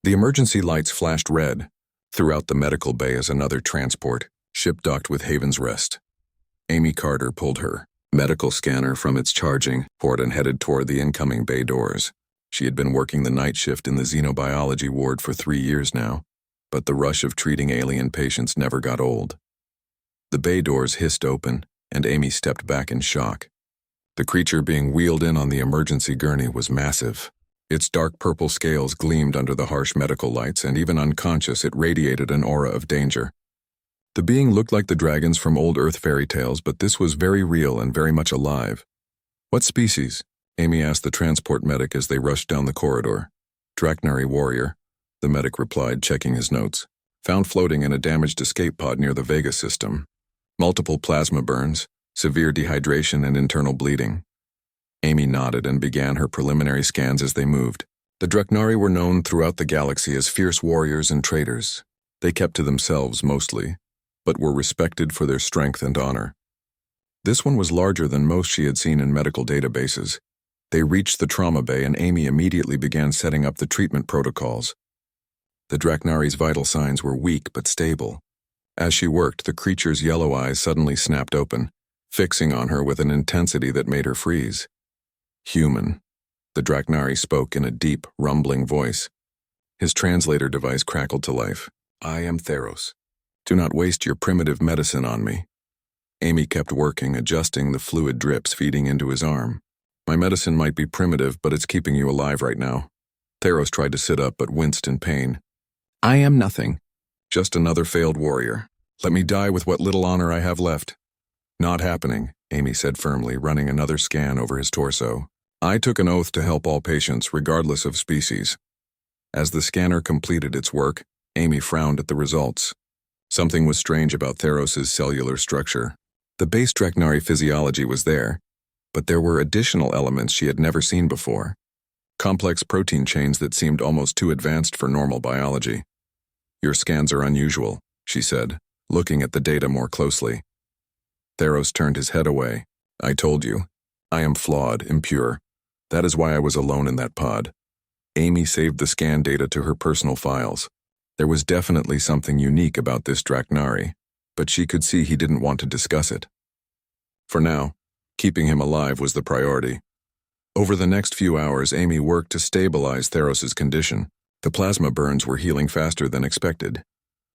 The emergency lights flashed red. Throughout the medical bay as another transport, ship docked with Haven's Rest. Amy Carter pulled her medical scanner from its charging port and headed toward the incoming bay doors. She had been working the night shift in the xenobiology ward for 3 years now, but the rush of treating alien patients never got old. The bay doors hissed open, and Amy stepped back in shock. The creature being wheeled in on the emergency gurney was massive. Its dark purple scales gleamed under the harsh medical lights, and even unconscious, it radiated an aura of danger. The being looked like the dragons from old Earth fairy tales, but this was very real and very much alive. "What species?" Amy asked the transport medic as they rushed down the corridor. "Draknari warrior," the medic replied, checking his notes. "Found floating in a damaged escape pod near the Vega system. Multiple plasma burns, severe dehydration, and internal bleeding." Amy nodded and began her preliminary scans as they moved. The Draknari were known throughout the galaxy as fierce warriors and traders. They kept to themselves mostly, but were respected for their strength and honor. This one was larger than most she had seen in medical databases. They reached the trauma bay, and Amy immediately began setting up the treatment protocols. The Draknari's vital signs were weak but stable. As she worked, the creature's yellow eyes suddenly snapped open, fixing on her with an intensity that made her freeze. "Human," the Draknari spoke in a deep, rumbling voice. His translator device crackled to life. "I am Theros. Do not waste your primitive medicine on me." Amy kept working, adjusting the fluid drips feeding into his arm. "My medicine might be primitive, but it's keeping you alive right now." Theros tried to sit up but winced in pain. "I am nothing. Just another failed warrior. Let me die with what little honor I have left." "Not happening," Amy said firmly, running another scan over his torso. "I took an oath to help all patients, regardless of species." As the scanner completed its work, Amy frowned at the results. Something was strange about Theros' cellular structure. The base Draknari physiology was there, but there were additional elements she had never seen before. Complex protein chains that seemed almost too advanced for normal biology. "Your scans are unusual," she said, looking at the data more closely. Theros turned his head away. "I told you. I am flawed, impure. That is why I was alone in that pod." Amy saved the scan data to her personal files. There was definitely something unique about this Draknari, but she could see he didn't want to discuss it. For now, keeping him alive was the priority. Over the next few hours, Amy worked to stabilize Theros' condition. The plasma burns were healing faster than expected,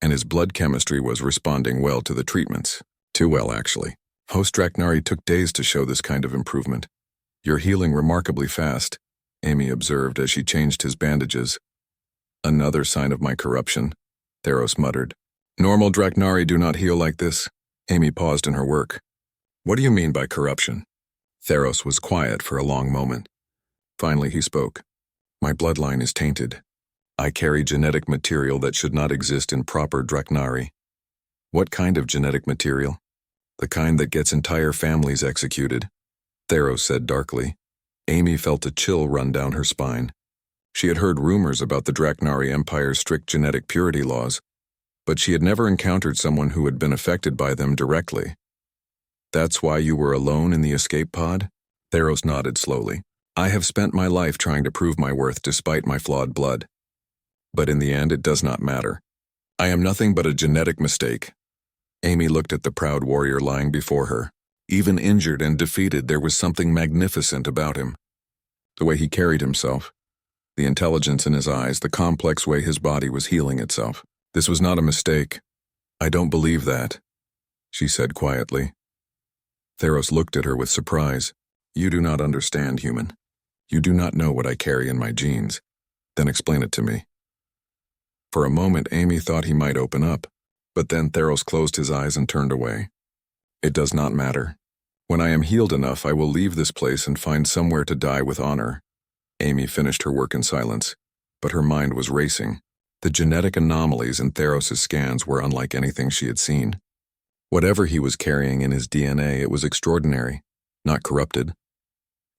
and his blood chemistry was responding well to the treatments. Too well, actually. Host Draknari took days to show this kind of improvement. "You're healing remarkably fast," Amy observed as she changed his bandages. "Another sign of my corruption," Theros muttered. "Normal Draknari do not heal like this." Amy paused in her work. "What do you mean by corruption?" Theros was quiet for a long moment. Finally he spoke. "My bloodline is tainted. I carry genetic material that should not exist in proper Draknari." "What kind of genetic material?" "The kind that gets entire families executed," Theros said darkly. Amy felt a chill run down her spine. She had heard rumors about the Draknari Empire's strict genetic purity laws, but she had never encountered someone who had been affected by them directly. "That's why you were alone in the escape pod?" Theros nodded slowly. "I have spent my life trying to prove my worth despite my flawed blood. But in the end, it does not matter. I am nothing but a genetic mistake." Amy looked at the proud warrior lying before her. Even injured and defeated, there was something magnificent about him. The way he carried himself, the intelligence in his eyes, the complex way his body was healing itself. "This was not a mistake. I don't believe that," she said quietly. Theros looked at her with surprise. "You do not understand, human. You do not know what I carry in my genes. Then explain it to me." For a moment, Amy thought he might open up, but then Theros closed his eyes and turned away. "It does not matter. When I am healed enough, I will leave this place and find somewhere to die with honor." Amy finished her work in silence, but her mind was racing. The genetic anomalies in Theros' scans were unlike anything she had seen. Whatever he was carrying in his DNA, it was extraordinary, not corrupted.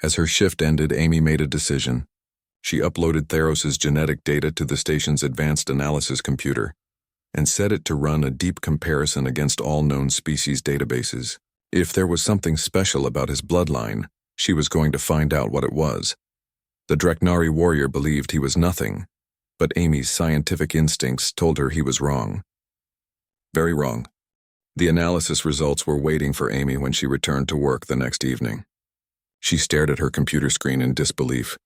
As her shift ended, Amy made a decision. She uploaded Theros' genetic data to the station's advanced analysis computer and set it to run a deep comparison against all known species databases. If there was something special about his bloodline, she was going to find out what it was. The Draknari warrior believed he was nothing, But Amy's scientific instincts told her he was wrong. Very wrong. The analysis results were waiting for Amy when she returned to work the next evening. She stared at her computer screen in disbelief,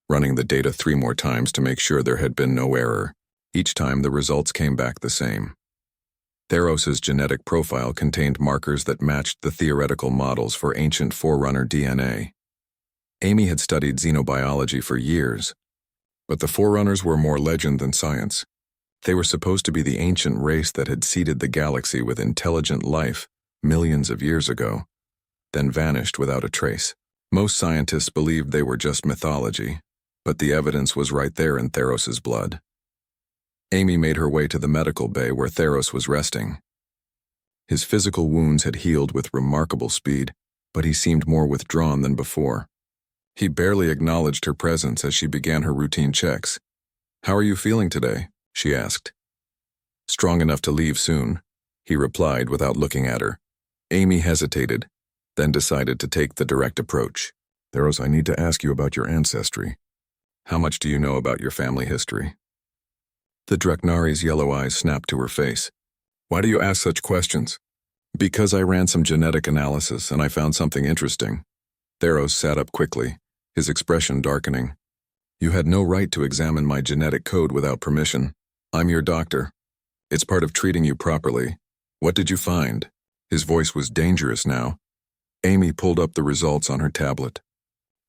running the data 3 more times to make sure there had been no error. Each time the results came back the same. Theros's genetic profile contained markers that matched the theoretical models for ancient Forerunner DNA. Amy had studied xenobiology for years, but the Forerunners were more legend than science. They were supposed to be the ancient race that had seeded the galaxy with intelligent life millions of years ago, then vanished without a trace. Most scientists believed they were just mythology, but the evidence was right there in Theros's blood. Amy made her way to the medical bay where Theros was resting. His physical wounds had healed with remarkable speed, but he seemed more withdrawn than before. He barely acknowledged her presence as she began her routine checks. "How are you feeling today?" she asked. "Strong enough to leave soon," he replied without looking at her. Amy hesitated, then decided to take the direct approach. "Theros, I need to ask you about your ancestry. How much do you know about your family history?" The Dreknari's yellow eyes snapped to her face. "Why do you ask such questions?" "Because I ran some genetic analysis and I found something interesting." Theros sat up quickly, his expression darkening. "You had no right to examine my genetic code without permission. I'm your doctor. It's part of treating you properly. What did you find?" His voice was dangerous now. Amy pulled up the results on her tablet.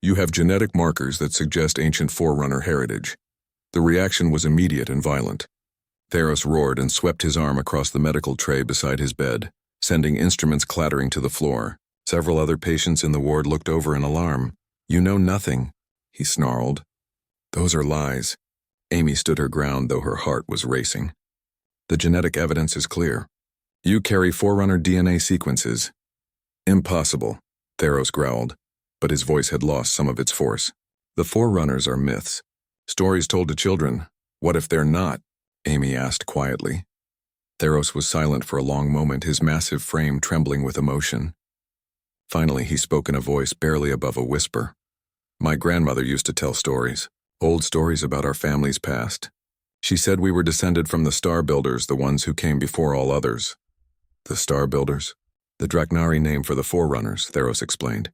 "You have genetic markers that suggest ancient Forerunner heritage." The reaction was immediate and violent. Theros roared and swept his arm across the medical tray beside his bed, sending instruments clattering to the floor. Several other patients in the ward looked over in alarm. "You know nothing," he snarled. "Those are lies." Amy stood her ground, though her heart was racing. "The genetic evidence is clear. You carry Forerunner DNA sequences." "Impossible," Theros growled, but his voice had lost some of its force. "The Forerunners are myths. Stories told to children. What if they're not?" Amy asked quietly. Theros was silent for a long moment, his massive frame trembling with emotion. Finally, he spoke in a voice barely above a whisper. "My grandmother used to tell stories, old stories about our family's past. She said we were descended from the Starbuilders, the ones who came before all others." "The Starbuilders?" "The Dreknari name for the Forerunners," Theros explained.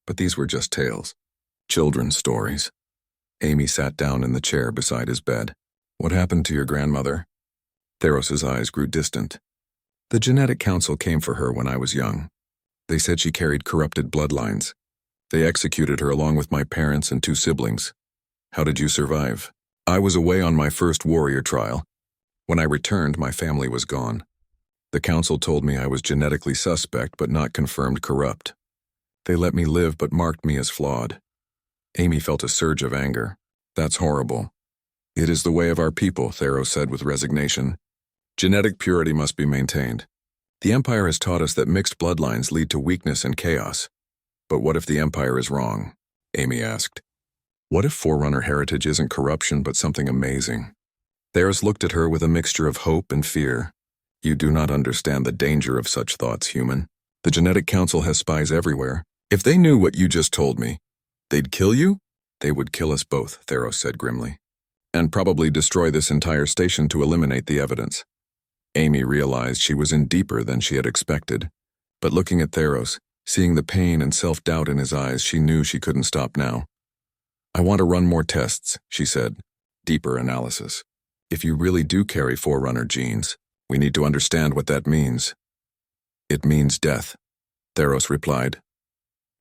"But these were just tales. Children's stories." Amy sat down in the chair beside his bed. "What happened to your grandmother?" Theros's eyes grew distant. "The genetic council came for her when I was young. They said she carried corrupted bloodlines. They executed her along with my parents and 2 siblings. How did you survive?" "I was away on my first warrior trial. When I returned, my family was gone. The council told me I was genetically suspect but not confirmed corrupt. They let me live but marked me as flawed." Amy felt a surge of anger. "That's horrible." "It is the way of our people," Theros said with resignation. "Genetic purity must be maintained. The Empire has taught us that mixed bloodlines lead to weakness and chaos. But what if the Empire is wrong?" Amy asked. "What if Forerunner heritage isn't corruption but something amazing?" Theros looked at her with a mixture of hope and fear. "You do not understand the danger of such thoughts, human. The Genetic Council has spies everywhere. If they knew what you just told me, they'd kill you?" "They would kill us both," Theros said grimly. "And probably destroy this entire station to eliminate the evidence." Amy realized she was in deeper than she had expected. But looking at Theros, seeing the pain and self-doubt in his eyes, she knew she couldn't stop now. "I want to run more tests," she said. "Deeper analysis. If you really do carry Forerunner genes, we need to understand what that means." "It means death," Theros replied.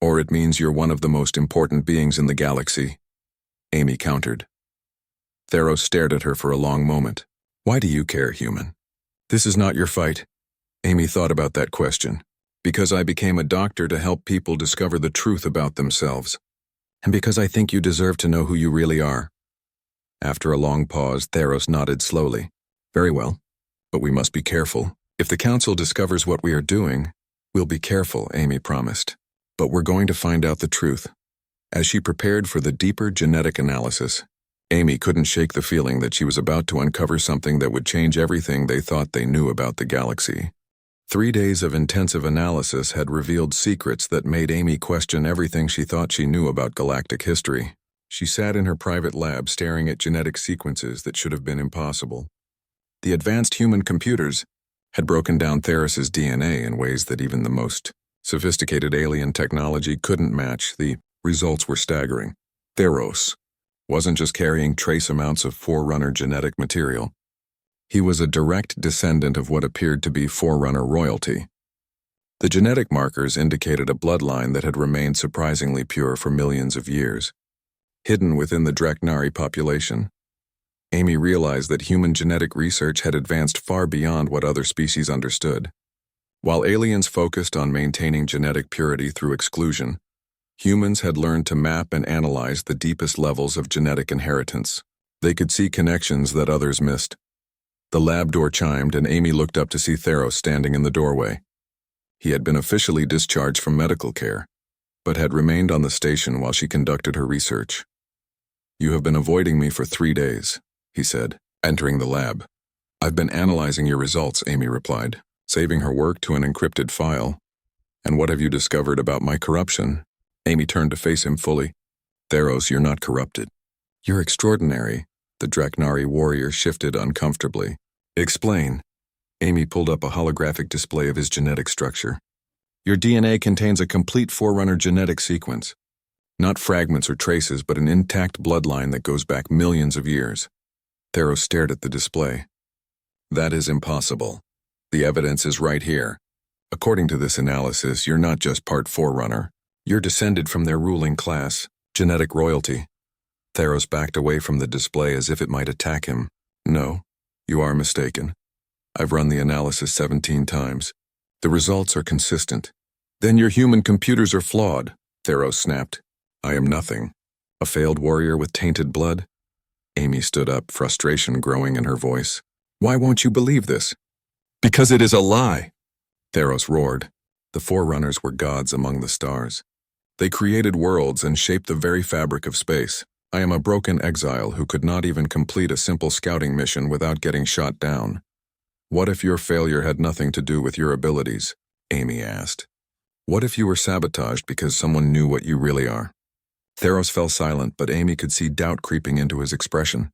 "Or it means you're one of the most important beings in the galaxy," Amy countered. Theros stared at her for a long moment. "Why do you care, human?" "This is not your fight." Amy thought about that question. "Because I became a doctor to help people discover the truth about themselves. And because I think you deserve to know who you really are." After a long pause, Theros nodded slowly. "Very well, but we must be careful. If the Council discovers what we are doing, we'll be careful," Amy promised. "But we're going to find out the truth." As she prepared for the deeper genetic analysis, Amy couldn't shake the feeling that she was about to uncover something that would change everything they thought they knew about the galaxy. 3 days of intensive analysis had revealed secrets that made Amy question everything she thought she knew about galactic history. She sat in her private lab staring at genetic sequences that should have been impossible. The advanced human computers had broken down Theros's DNA in ways that even the most sophisticated alien technology couldn't match. The results were staggering. Theros wasn't just carrying trace amounts of Forerunner genetic material. He was a direct descendant of what appeared to be Forerunner royalty. The genetic markers indicated a bloodline that had remained surprisingly pure for millions of years. Hidden within the Draknari population, Amy realized that human genetic research had advanced far beyond what other species understood. While aliens focused on maintaining genetic purity through exclusion, humans had learned to map and analyze the deepest levels of genetic inheritance. They could see connections that others missed. The lab door chimed and Amy looked up to see Theros standing in the doorway. He had been officially discharged from medical care, but had remained on the station while she conducted her research. "You have been avoiding me for 3 days," he said, entering the lab. "I've been analyzing your results," Amy replied, saving her work to an encrypted file. "And what have you discovered about my corruption?" Amy turned to face him fully. "Theros, you're not corrupted. You're extraordinary." The Draknari warrior shifted uncomfortably. "Explain." Amy pulled up a holographic display of his genetic structure. "Your DNA contains a complete Forerunner genetic sequence. Not fragments or traces, but an intact bloodline that goes back millions of years." Theros stared at the display. "That is impossible. The evidence is right here. According to this analysis, you're not just part Forerunner. You're descended from their ruling class, genetic royalty." Theros backed away from the display as if it might attack him. "No, you are mistaken. I've run the analysis 17 times. The results are consistent." "Then your human computers are flawed," Theros snapped. "I am nothing. A failed warrior with tainted blood?" Amy stood up, frustration growing in her voice. "Why won't you believe this?" "Because it is a lie," Theros roared. The Forerunners were gods among the stars. They created worlds and shaped the very fabric of space. I am a broken exile who could not even complete a simple scouting mission without getting shot down. "What if your failure had nothing to do with your abilities?" Amy asked. "What if you were sabotaged because someone knew what you really are?" Theros fell silent, but Amy could see doubt creeping into his expression.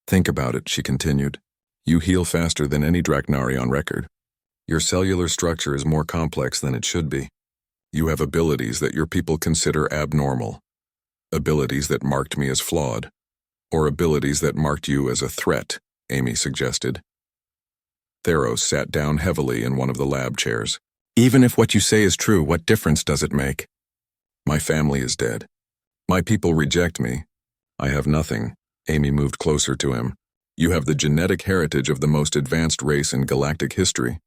"Think about it," she continued. "You heal faster than any Draknari on record. Your cellular structure is more complex than it should be. You have abilities that your people consider abnormal. Abilities that marked me as flawed. Or abilities that marked you as a threat," Amy suggested. Theros sat down heavily in one of the lab chairs. "Even if what you say is true, what difference does it make? My family is dead. My people reject me. I have nothing." Amy moved closer to him. "You have the genetic heritage of the most advanced race in galactic history.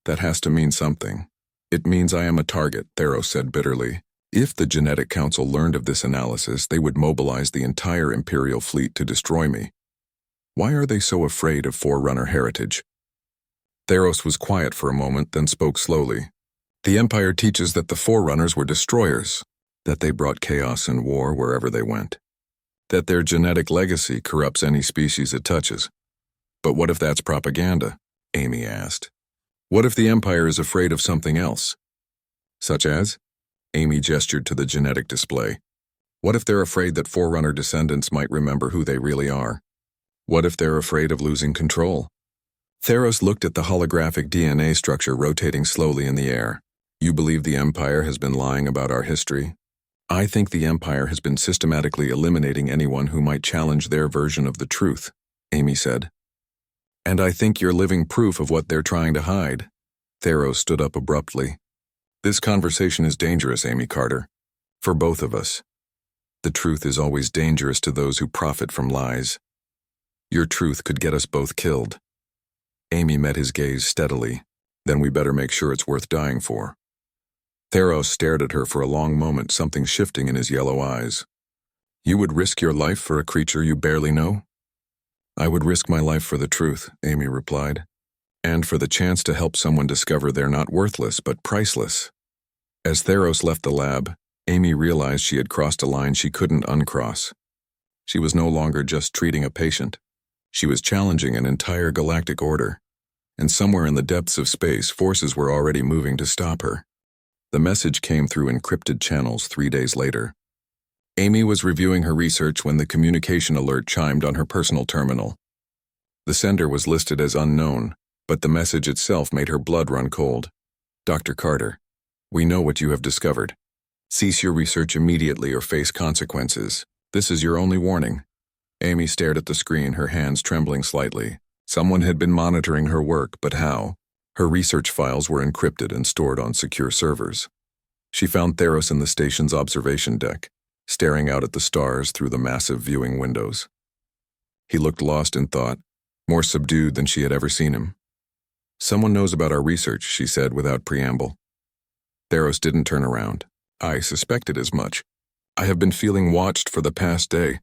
That has to mean something." "It means I am a target," Theros said bitterly. "If the Genetic Council learned of this analysis, they would mobilize the entire Imperial fleet to destroy me. Why are they so afraid of Forerunner heritage?" Theros was quiet for a moment, then spoke slowly. "The Empire teaches that the Forerunners were destroyers, that they brought chaos and war wherever they went, that their genetic legacy corrupts any species it touches. But what if that's propaganda?" Amy asked. "What if the Empire is afraid of something else?" "Such as?" Amy gestured to the genetic display. "What if they're afraid that Forerunner descendants might remember who they really are? What if they're afraid of losing control?" Theros looked at the holographic DNA structure rotating slowly in the air. "You believe the Empire has been lying about our history?" "I think the Empire has been systematically eliminating anyone who might challenge their version of the truth," Amy said. "And I think you're living proof of what they're trying to hide." Theros stood up abruptly. "This conversation is dangerous, Amy Carter. For both of us. The truth is always dangerous to those who profit from lies. Your truth could get us both killed." Amy met his gaze steadily. "Then we better make sure it's worth dying for." Theros stared at her for a long moment, something shifting in his yellow eyes. "You would risk your life for a creature you barely know?" "I would risk my life for the truth," Amy replied. "And for the chance to help someone discover they're not worthless, but priceless." As Theros left the lab, Amy realized she had crossed a line she couldn't uncross. She was no longer just treating a patient. She was challenging an entire galactic order. And somewhere in the depths of space, forces were already moving to stop her. The message came through encrypted channels 3 days later. Amy was reviewing her research when the communication alert chimed on her personal terminal. The sender was listed as unknown, but the message itself made her blood run cold. Dr. Carter, we know what you have discovered. Cease your research immediately or face consequences. This is your only warning. Amy stared at the screen, her hands trembling slightly. Someone had been monitoring her work, but how? Her research files were encrypted and stored on secure servers. She found Theros in the station's observation deck, staring out at the stars through the massive viewing windows. He looked lost in thought, more subdued than she had ever seen him. Someone knows about our research, she said without preamble. Theros didn't turn around. I suspected as much. I have been feeling watched for the past day.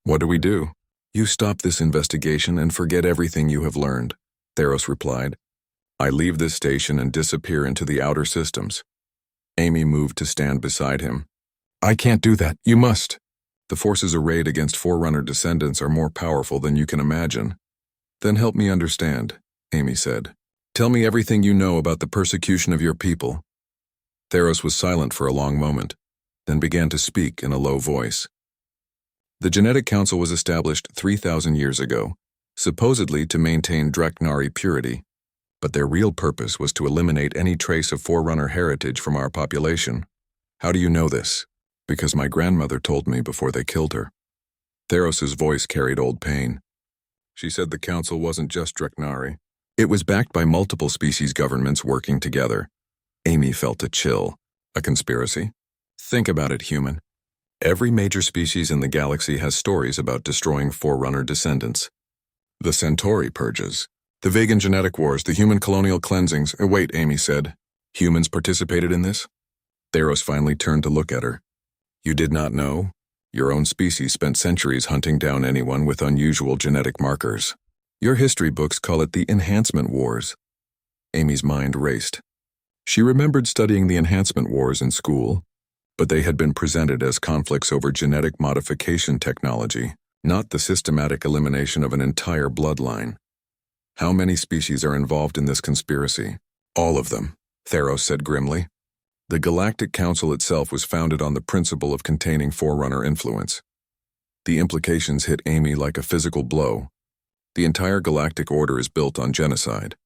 What do we do? You stop this investigation and forget everything you have learned, Theros replied. I leave this station and disappear into the outer systems. Amy moved to stand beside him. I can't do that. You must. The forces arrayed against Forerunner descendants are more powerful than you can imagine. Then help me understand, Amy said. Tell me everything you know about the persecution of your people. Theros was silent for a long moment, then began to speak in a low voice. The Genetic Council was established 3,000 years ago, supposedly to maintain Dreknari purity, but their real purpose was to eliminate any trace of Forerunner heritage from our population. How do you know this? Because my grandmother told me before they killed her. Theros's voice carried old pain. She said the council wasn't just Dreknari. It was backed by multiple species governments working together. Amy felt a chill. A conspiracy? Think about it, human. Every major species in the galaxy has stories about destroying Forerunner descendants. The Centauri purges, the vegan genetic wars, the human colonial cleansings. Wait, Amy said. Humans participated in this? Theros finally turned to look at her. You did not know? Your own species spent centuries hunting down anyone with unusual genetic markers. Your history books call it the Enhancement Wars. Amy's mind raced. She remembered studying the Enhancement Wars in school, but they had been presented as conflicts over genetic modification technology, not the systematic elimination of an entire bloodline. How many species are involved in this conspiracy? All of them, Theros said grimly. The Galactic Council itself was founded on the principle of containing Forerunner influence. The implications hit Amy like a physical blow. The entire galactic order is built on genocide.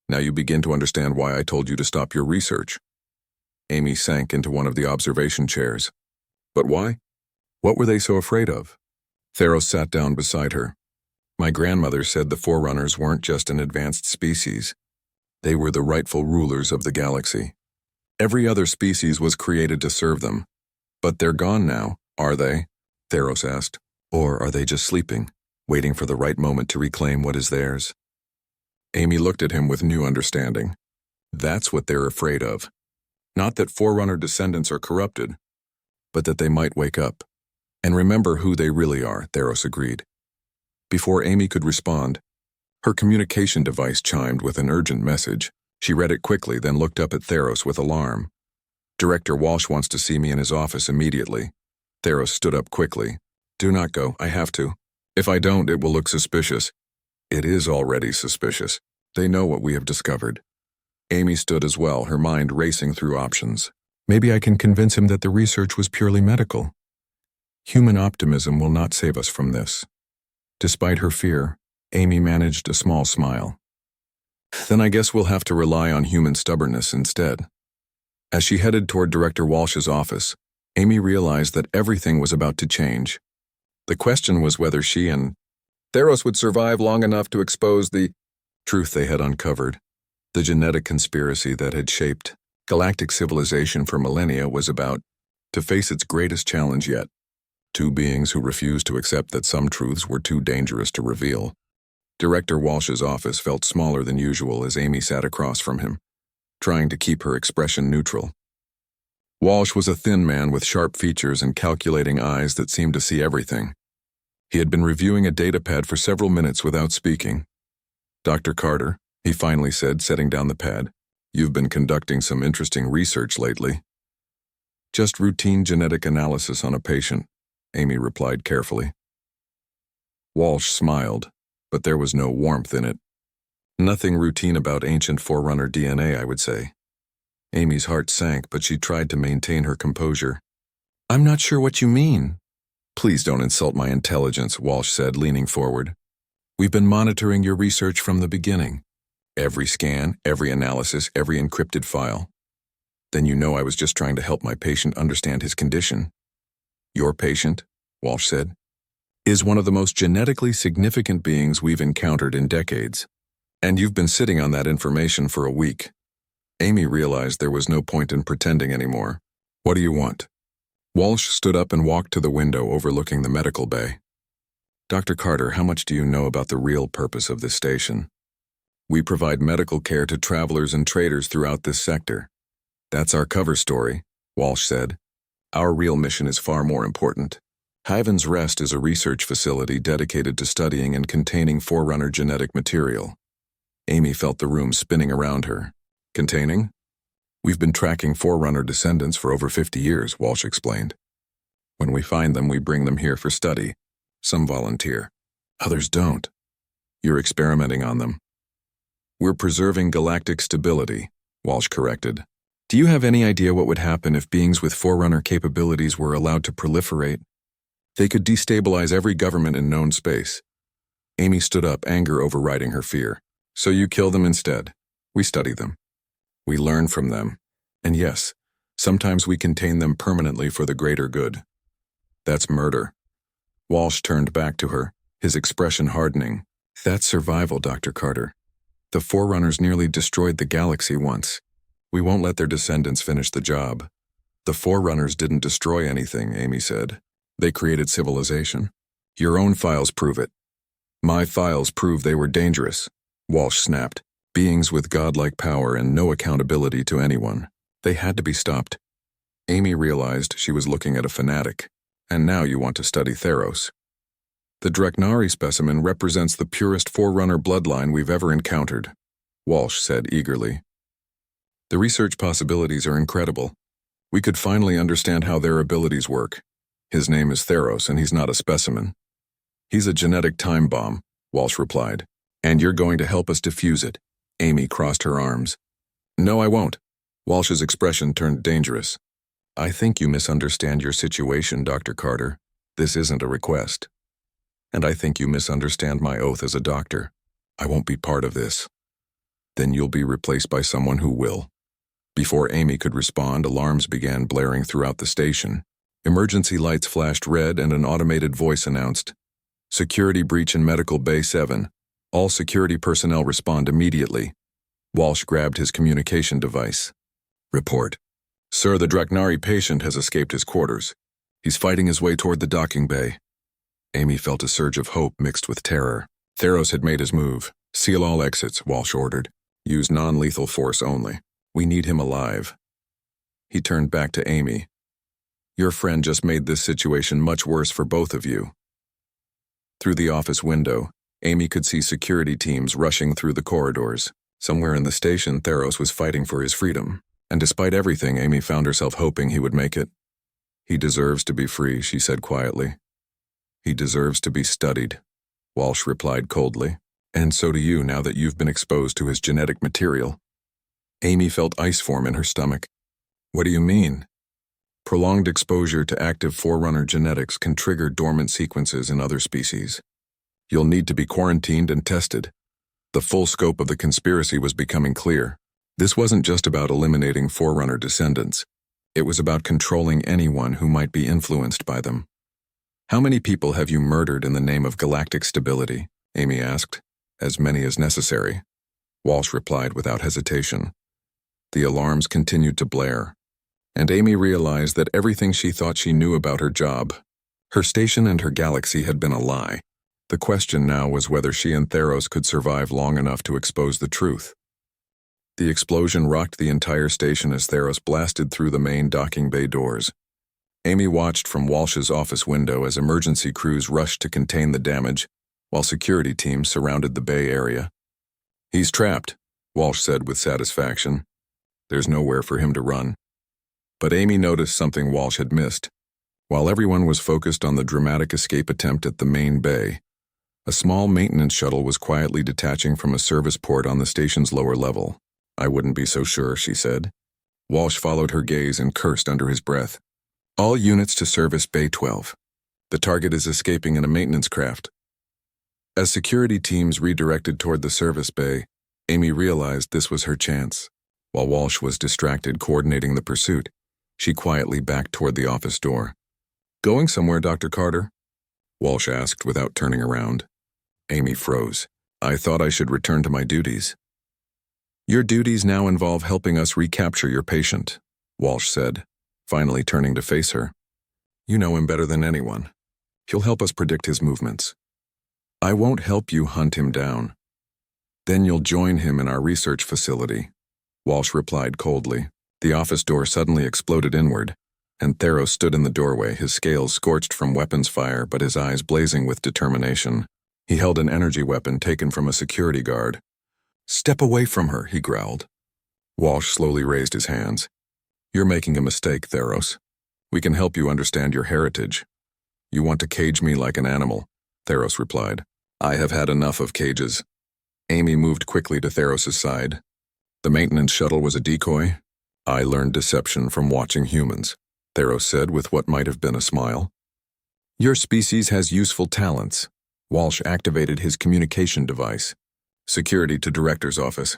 Now you begin to understand why I told you to stop your research. Amy sank into one of the observation chairs. But why? What were they so afraid of? Theros sat down beside her. My grandmother said the Forerunners weren't just an advanced species. They were the rightful rulers of the galaxy. Every other species was created to serve them. But they're gone now, are they? Theros asked. Or are they just sleeping, waiting for the right moment to reclaim what is theirs? Amy looked at him with new understanding. That's what they're afraid of. Not that Forerunner descendants are corrupted, but that they might wake up and remember who they really are, Theros agreed. Before Amy could respond, her communication device chimed with an urgent message. She read it quickly, then looked up at Theros with alarm. Director Walsh wants to see me in his office immediately. Theros stood up quickly. Do not go, I have to. If I don't, it will look suspicious. It is already suspicious. They know what we have discovered. Amy stood as well, her mind racing through options. Maybe I can convince him that the research was purely medical. Human optimism will not save us from this. Despite her fear, Amy managed a small smile. Then I guess we'll have to rely on human stubbornness instead. As she headed toward Director Walsh's office, Amy realized that everything was about to change. The question was whether she and Theros would survive long enough to expose the truth they had uncovered. The genetic conspiracy that had shaped galactic civilization for millennia was about to face its greatest challenge yet. Two beings who refused to accept that some truths were too dangerous to reveal. Director Walsh's office felt smaller than usual as Amy sat across from him, trying to keep her expression neutral. Walsh was a thin man with sharp features and calculating eyes that seemed to see everything. He had been reviewing a datapad for several minutes without speaking. Dr. Carter, he finally said, setting down the pad, you've been conducting some interesting research lately. Just routine genetic analysis on a patient, Amy replied carefully. Walsh smiled, but there was no warmth in it. Nothing routine about ancient Forerunner DNA, I would say. Amy's heart sank, but she tried to maintain her composure. I'm not sure what you mean. Please don't insult my intelligence, Walsh said, leaning forward. We've been monitoring your research from the beginning. Every scan, every analysis, every encrypted file. Then you know I was just trying to help my patient understand his condition. Your patient, Walsh said, is one of the most genetically significant beings we've encountered in decades. And you've been sitting on that information for a week. Amy realized there was no point in pretending anymore. What do you want? Walsh stood up and walked to the window overlooking the medical bay. Dr. Carter, how much do you know about the real purpose of this station? We provide medical care to travelers and traders throughout this sector. That's our cover story, Walsh said. Our real mission is far more important. Hyven's Rest is a research facility dedicated to studying and containing Forerunner genetic material. Amy felt the room spinning around her. Containing? We've been tracking Forerunner descendants for over 50 years, Walsh explained. When we find them, we bring them here for study. Some volunteer. Others don't. You're experimenting on them. We're preserving galactic stability, Walsh corrected. Do you have any idea what would happen if beings with Forerunner capabilities were allowed to proliferate? They could destabilize every government in known space. Amy stood up, anger overriding her fear. So you kill them instead. We study them. We learn from them. And yes, sometimes we contain them permanently for the greater good. That's murder. Walsh turned back to her, his expression hardening. That's survival, Dr. Carter. The Forerunners nearly destroyed the galaxy once. We won't let their descendants finish the job. The Forerunners didn't destroy anything, Amy said. They created civilization. Your own files prove it. My files prove they were dangerous, Walsh snapped. Beings with godlike power and no accountability to anyone. They had to be stopped. Amy realized she was looking at a fanatic. And now you want to study Theros. The Dreknari specimen represents the purest Forerunner bloodline we've ever encountered, Walsh said eagerly. The research possibilities are incredible. We could finally understand how their abilities work. His name is Theros, and he's not a specimen. He's a genetic time bomb, Walsh replied. And you're going to help us defuse it. Amy crossed her arms. No, I won't. Walsh's expression turned dangerous. I think you misunderstand your situation, Dr. Carter. This isn't a request. And I think you misunderstand my oath as a doctor. I won't be part of this. Then you'll be replaced by someone who will. Before Amy could respond, alarms began blaring throughout the station. Emergency lights flashed red and an automated voice announced, Security breach in Medical Bay 7. All security personnel respond immediately. Walsh grabbed his communication device. Report. Sir, the Dreknari patient has escaped his quarters. He's fighting his way toward the docking bay. Amy felt a surge of hope mixed with terror. Theros had made his move. Seal all exits, Walsh ordered. Use non-lethal force only. We need him alive. He turned back to Amy. Your friend just made this situation much worse for both of you. Through the office window, Amy could see security teams rushing through the corridors. Somewhere in the station, Theros was fighting for his freedom. And despite everything, Amy found herself hoping he would make it. He deserves to be free, she said quietly. He deserves to be studied, Walsh replied coldly. And so do you now that you've been exposed to his genetic material. Amy felt ice form in her stomach. What do you mean? Prolonged exposure to active Forerunner genetics can trigger dormant sequences in other species. You'll need to be quarantined and tested. The full scope of the conspiracy was becoming clear. This wasn't just about eliminating Forerunner descendants. It was about controlling anyone who might be influenced by them. How many people have you murdered in the name of galactic stability? Amy asked. As many as necessary. Walsh replied without hesitation. The alarms continued to blare. And Amy realized that everything she thought she knew about her job, her station and her galaxy had been a lie. The question now was whether she and Theros could survive long enough to expose the truth. The explosion rocked the entire station as Theros blasted through the main docking bay doors. Amy watched from Walsh's office window as emergency crews rushed to contain the damage, while security teams surrounded the bay area. He's trapped, Walsh said with satisfaction. There's nowhere for him to run. But Amy noticed something Walsh had missed. While everyone was focused on the dramatic escape attempt at the main bay, a small maintenance shuttle was quietly detaching from a service port on the station's lower level. I wouldn't be so sure, she said. Walsh followed her gaze and cursed under his breath. All units to Service Bay 12. The target is escaping in a maintenance craft. As security teams redirected toward the service bay, Amy realized this was her chance. While Walsh was distracted coordinating the pursuit, she quietly backed toward the office door. "Going somewhere, Dr. Carter?" Walsh asked without turning around. Amy froze. "I thought I should return to my duties." "Your duties now involve helping us recapture your patient," Walsh said, finally turning to face her. "You know him better than anyone. He'll help us predict his movements." "I won't help you hunt him down." "Then you'll join him in our research facility," Walsh replied coldly. The office door suddenly exploded inward, and Theros stood in the doorway, his scales scorched from weapons fire but his eyes blazing with determination. He held an energy weapon taken from a security guard. "Step away from her," he growled. Walsh slowly raised his hands. "You're making a mistake, Theros. We can help you understand your heritage." "You want to cage me like an animal," Theros replied. "I have had enough of cages." Amy moved quickly to Theros' side. "The maintenance shuttle was a decoy? I learned deception from watching humans," Theros said with what might have been a smile. "Your species has useful talents." Walsh activated his communication device. "Security to Director's office.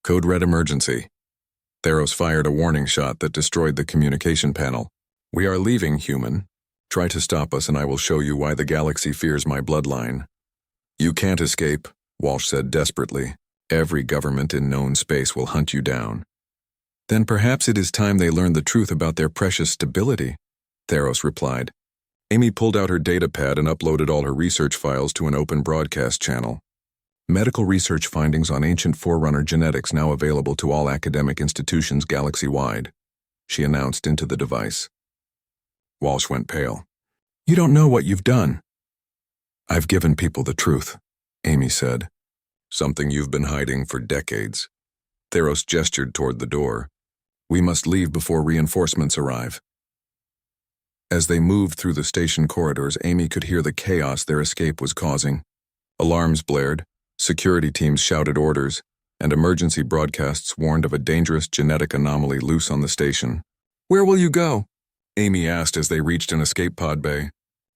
Code red emergency." Theros fired a warning shot that destroyed the communication panel. "We are leaving, human. Try to stop us and I will show you why the galaxy fears my bloodline." "You can't escape," Walsh said desperately. "Every government in known space will hunt you down." "Then perhaps it is time they learned the truth about their precious stability," Theros replied. Amy pulled out her datapad and uploaded all her research files to an open broadcast channel. "Medical research findings on ancient forerunner genetics now available to all academic institutions galaxy-wide," she announced into the device. Walsh went pale. "You don't know what you've done." "I've given people the truth," Amy said. "Something you've been hiding for decades." Theros gestured toward the door. "We must leave before reinforcements arrive." As they moved through the station corridors, Amy could hear the chaos their escape was causing. Alarms blared, security teams shouted orders, and emergency broadcasts warned of a dangerous genetic anomaly loose on the station. "Where will you go?" Amy asked as they reached an escape pod bay.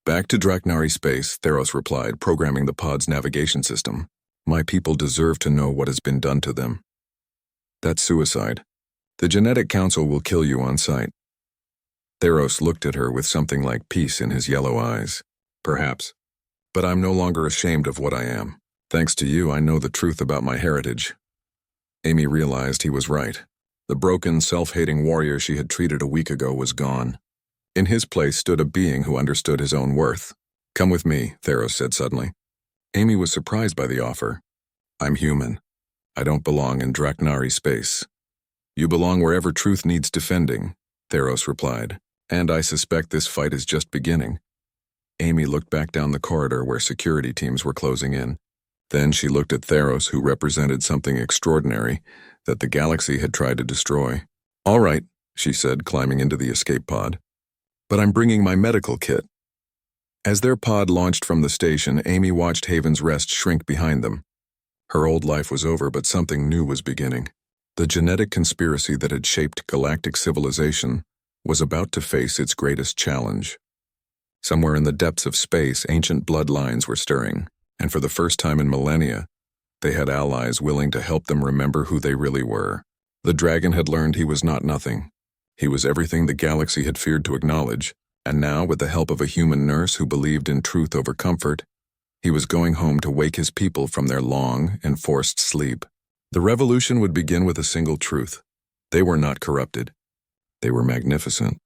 "Back to Draknari space," Theros replied, programming the pod's navigation system. "My people deserve to know what has been done to them." "That's suicide. The Genetic Council will kill you on sight." Theros looked at her with something like peace in his yellow eyes. "Perhaps. But I'm no longer ashamed of what I am. Thanks to you, I know the truth about my heritage." Amy realized he was right. The broken, self-hating warrior she had treated a week ago was gone. In his place stood a being who understood his own worth. "Come with me," Theros said suddenly. Amy was surprised by the offer. "I'm human. I don't belong in Draknari space." "You belong wherever truth needs defending," Theros replied. "And I suspect this fight is just beginning." Amy looked back down the corridor where security teams were closing in. Then she looked at Theros, who represented something extraordinary that the galaxy had tried to destroy. "All right," she said, climbing into the escape pod. "But I'm bringing my medical kit." As their pod launched from the station, Amy watched Haven's Rest shrink behind them. Her old life was over, but something new was beginning. The genetic conspiracy that had shaped galactic civilization was about to face its greatest challenge. Somewhere in the depths of space, ancient bloodlines were stirring, and for the first time in millennia, they had allies willing to help them remember who they really were. The dragon had learned he was not nothing. He was everything the galaxy had feared to acknowledge, and now, with the help of a human nurse who believed in truth over comfort, he was going home to wake his people from their long, enforced sleep. The revolution would begin with a single truth. They were not corrupted. They were magnificent.